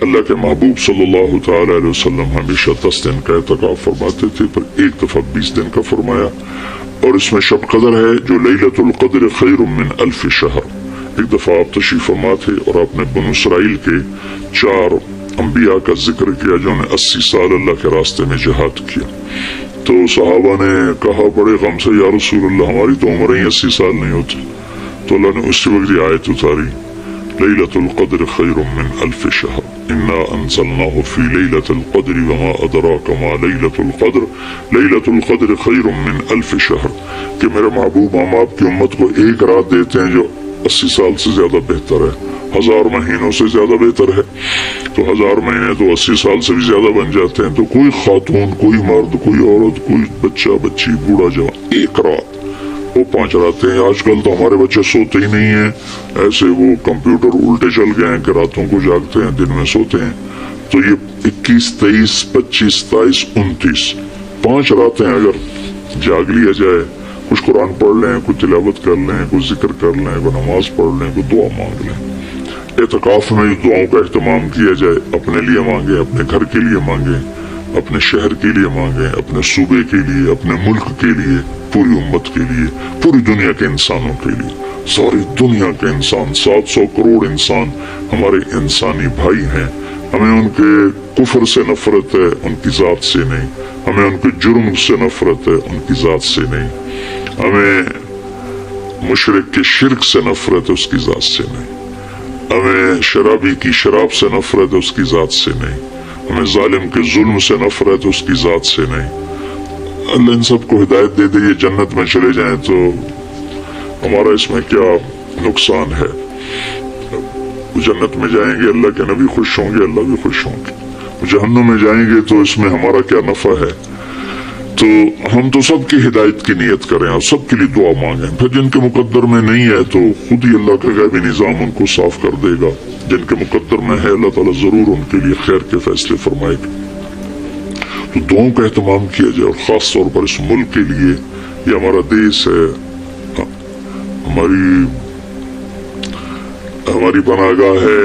اللہ کے محبوب صلی اللہ تعالی علیہ وسلم ہمیشہ 10 دن کا اعتکاف فرماتے تھے، پر ایک دفعہ 20 دن کا فرمایا، اور اس میں شب قدر ہے جو لیلۃ القدر خیر من 1000 شہر۔ ایک دفعہ آپ تشریف فرما تھے اور آپ نے بنو اسرائیل کے 4 انبیاء کا ذکر کیا جنہوں نے 80 سال اللہ کے راستے میں جہاد کیا، تو صحابہ نے کہا بڑے غم سے، یا رسول اللہ ہماری تو عمر ہی 80 سال نہیں ہوتی، تو اللہ نے اسی وقت یہ آیت اتاری، لیلۃ القدر خیر من 1000 شہر انا انزلناہ فی لیلۃ القدر وما ادراک ما لیلۃ القدر لیلۃ القدر خیر من 1000 شہر، کہ میرے محبوب ہم آپ کی امت کو ایک رات دیتے ہیں جو 80 سال سے زیادہ بہتر ہے، 1000 مہینوں سے زیادہ بہتر ہے، تو 1000 مہینے تو 80 سال سے بھی زیادہ بن جاتے ہیں، تو کوئی خاتون، کوئی مرد، کوئی عورت، کوئی بچہ بچی، بوڑھا جوان، ایک رات وہ 5 راتیں ہیں۔ آج کل تو ہمارے بچے سوتے ہی نہیں ہیں، ایسے وہ کمپیوٹر الٹے چل گئے ہیں کہ راتوں کو جاگتے ہیں دن میں سوتے ہیں، تو یہ 21، 23، 25، 27، 29 5 راتیں اگر جاگ لیا جائے، کچھ قرآن پڑھ لیں، کچھ تلاوت کر لیں، کچھ ذکر کر لیں، کوئی نماز پڑھ لیں، کوئی دعا مانگ لیں، اعتکاف میں دعاؤں کا اہتمام کیا جائے، اپنے لیے مانگیں، اپنے گھر کے لیے مانگیں، اپنے شہر کے لیے مانگیں، اپنے صوبے کے لیے، اپنے ملک کے لیے، پوری امت کے لیے، پوری دنیا کے انسانوں کے لیے، ساری دنیا کے انسان، 700 کروڑ انسان ہمارے انسانی بھائی ہیں، ہمیں ان کے کفر سے نفرت ہے، ان کی ذات سے نہیں، ہمیں ان کے جرم سے نفرت ہے، ان کی ذات سے نہیں، ہمیں مشرک کے شرک سے نفرت ہے، اس کی ذات سے نہیں، ہمیں شرابی کی شراب سے نفرت ہے، اس کی ذات سے نہیں، ہمیں ظالم کے ظلم سے نفرت ہے، اس کی ذات سے نہیں۔ اللہ ان سب کو ہدایت دے دے، یہ جنت میں چلے جائیں تو ہمارا اس میں کیا نقصان ہے؟ جنت میں جائیں گے اللہ کے نبی خوش ہوں گے، اللہ بھی خوش ہوں گے، جہنم میں جائیں گے تو اس میں ہمارا کیا نفع ہے؟ تو ہم تو سب کی ہدایت کی نیت کریں اور سب کے لیے دعا مانگیں، پھر جن کے مقدر میں نہیں ہے تو خود ہی اللہ کا غیبی نظام ان کو صاف کر دے گا، جن کے مقدر میں ہے اللہ تعالیٰ ضرور ان کے لیے خیر کے فیصلے فرمائے گا۔ تو دعاؤں کا اہتمام کیا جائے، اور خاص طور پر اس ملک کے لیے، یہ ہمارا دیش ہے، ہماری پناہ گاہ ہے،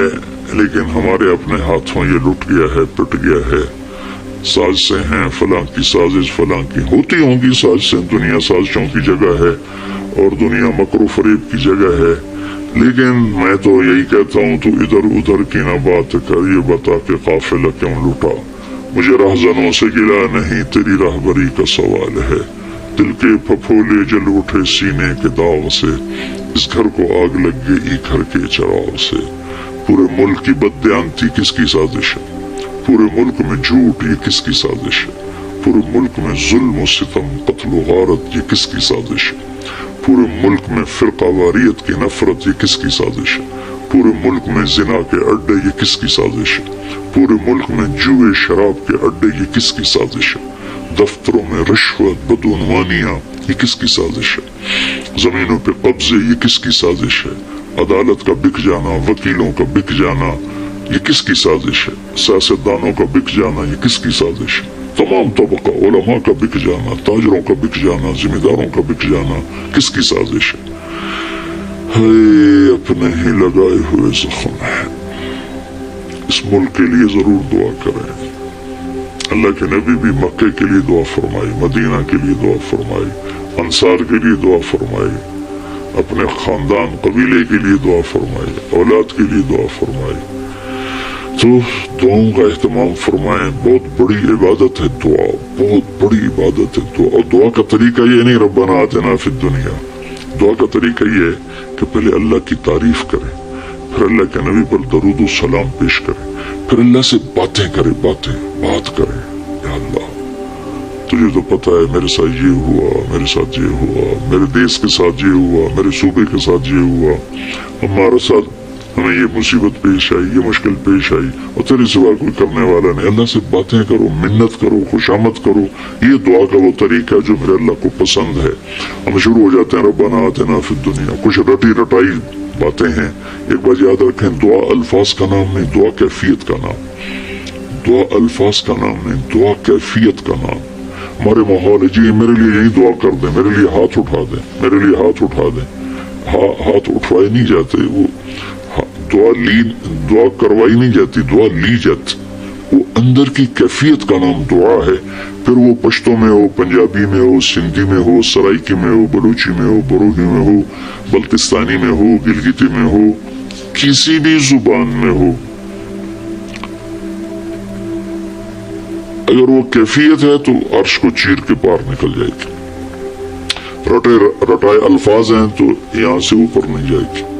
لیکن ہمارے اپنے ہاتھوں یہ لٹ گیا ہے، پٹ گیا ہے، سازشیں ہیں، فلاں کی سازش، فلاں کی ہوتی ہوں گی سازشیں، دنیا سازشوں کی جگہ ہے اور دنیا مکر و فریب کی جگہ ہے، لیکن میں تو یہی کہتا ہوں تو ادھر ادھر کی نہ بات کر، یہ بتا کہ قافلہ کیوں لٹا، مجھے رہزنوں سے گلا نہیں، تیری راہبری کا سوال ہے، دل کے پھپھولے جل اٹھے سینے کے داغ سے، اس گھر کو آگ لگ گئی گھر کے چراغ سے، پورے ملک کی بددیانتی کس کی سازش ہے، پورے ملک میں جھوٹ یہ کس کی سازش ہے، پورے ملک میں ظلم و ستم، قتل و غارت یہ کس کی سازش ہے، پورے ملک میں فرقہ واریت کی نفرت یہ کس کی سازش ہے، پورے ملک میں زنا کے اڈے یہ کس کی سازش ہے، پورے ملک میں جوئے شراب کے اڈے یہ کس کی سازش ہے، دفتروں میں رشوت بدعنوانیاں یہ کس کی سازش ہے، زمینوں پہ قبضے یہ کس کی سازش ہے، عدالت کا بک جانا، وکیلوں کا بک جانا یہ کس کی سازش ہے، سیاستدانوں کا بک جانا یہ کس کی سازش ہے، تمام طبقہ علماء کا بک جانا، تاجروں کا بک جانا، ذمہ داروں کا بک جانا کس کی سازش ہے؟ اپنے ہی لگائے ہوئے زخم ہے۔ اس ملک کے لیے ضرور دعا کریں، اللہ کے نبی بھی مکے کے لیے دعا فرمائی، مدینہ کے لیے دعا فرمائی، انصار کے لیے دعا فرمائی، اپنے خاندان قبیلے کے لیے دعا فرمائی، اولاد کے لیے دعا فرمائی، تو دعاؤں کا اہتمام فرمائیں، بہت بڑی عبادت ہے دعا، بہت بڑی عبادت ہے دعا، اور دعا کا طریقہ یہ نہیں ربنا آتنا فی الدنیا، دعا کا طریقہ یہ ہے کہ پہلے اللہ کی تعریف کریں، پھر اللہ کے نبی پر درود و سلام پیش کریں، پھر اللہ سے بات کریں، یا اللہ تجھے تو پتہ ہے میرے ساتھ یہ ہوا، میرے ساتھ یہ ہوا، میرے دیش کے ساتھ یہ ہوا، میرے صوبے کے ساتھ یہ ہوا، ہمارے ساتھ ہمیں یہ مصیبت پیش آئی، یہ مشکل پیش آئی، اور تیرے سوا کوئی کرنے والا نہیں، اللہ سے باتیں کرو، منت کرو، خوشامد کرو، یہ دعا کا وہ طریقہ جو میرے اللہ کو پسند ہے۔ ہم شروع ہو جاتے ہیں ربنا آتنا فی الدنیا، کچھ رٹی رٹائی باتیں ہیں، ایک بات یاد رکھیں، دعا الفاظ کا نام نہیں، دعا کیفیت کا نام، دعا الفاظ کا نام نہیں، دعا کیفیت کا نام۔ ہمارے ماحول ہے جی میرے لیے یہی دعا کر دیں، میرے لیے ہاتھ اٹھا دیں، میرے لیے ہاتھ اٹھا دیں، ہاتھ اٹھوائے نہیں جاتے، وہ دعا کروائی نہیں جاتی، دعا لی جاتی. وہ اندر کی کیفیت کا نام دعا ہے. پھر وہ پشتو میں ہو، پنجابی میں ہو، سندھی میں ہو، سرائکی میں ہو، بلوچی میں ہو، بروہی میں ہو، بلتستانی میں ہو، گلگتی میں ہو، کسی بھی زبان میں ہو، اگر وہ کیفیت ہے تو عرش کو چیر کے پار نکل جائے گی. رٹائے الفاظ ہیں تو یہاں سے اوپر نہیں جائے گی.